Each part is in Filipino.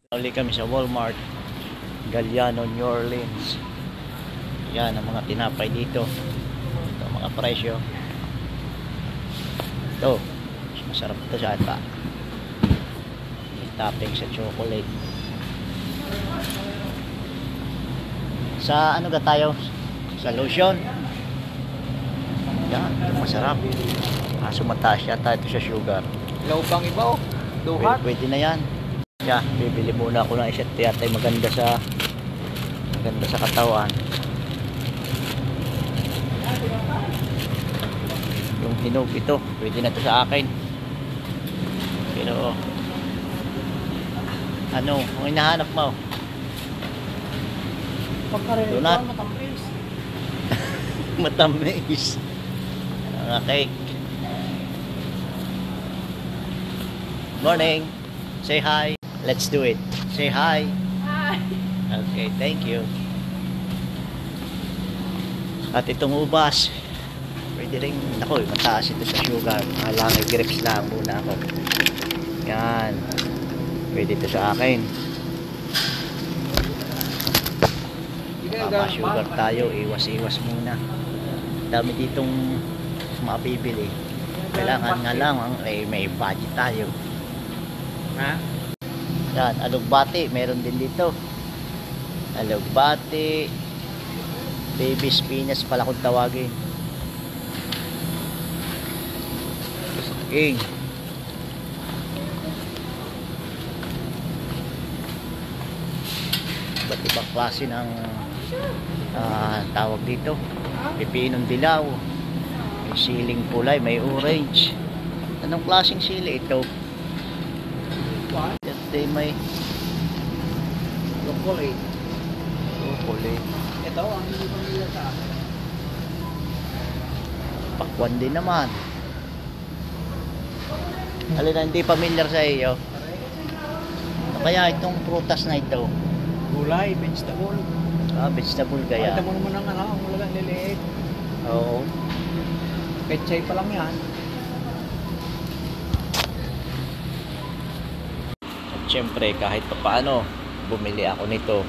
Uli kami sa Walmart, Galliano, New Orleans. Yan ang mga tinapay dito. Ito ang mga presyo. Ito, masarap ito sa ata. May topping sa chocolate. Sa ano ga tayo? Sa lotion. Yan, ito masarap. Kaso mataas yata ito sa sugar. Ilaw pang iba oh. Duhat. Pwede na yan. Yeah, bibili muna ako ng isa. Yata ay maganda sa katawan. Yung hinog ito, pwede na to sa akin. Pero ano, ang hinahanap mo? Donut. Matamis. Matamis. Mga cake. Morning. Say hi. Let's do it. Say hi. Hi. Okay, thank you. At itong ubas, pwede rin, ako, mataas ito sa sugar. Alamay grapes lang muna ako. Yan. Pwede ito sa akin. Sugar tayo, iwas-iwas muna. Dami ditong mapibili. Kailangan nga lang, may budget tayo. Ha? Yan, alugbati, meron din dito. Alugbati, baby spinach pala kung tawagin. King. Iba't ibang klase ng tawag dito. Pipinong dilaw. May siling pulay, may orange. Anong klaseng sili ito? Ito may Chocolate. chocolate. Ito ang hindi pamilya sa akin. Pakwan din naman. Alin na hindi familiar sa iyo? Ano kaya itong prutas na ito? Gulay, vegetable. Vegetable kaya. Pakita mo naman ang ano, ang malagang liliit. Oo. Pechay pa lang yan. At syempre kahit pa paano bumili ako nito.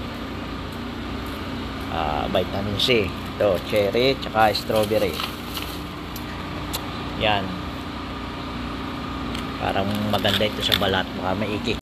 Vitamin C. Ito, cherry, tsaka strawberry. Yan. Parang maganda ito sa balat. Baka maiki.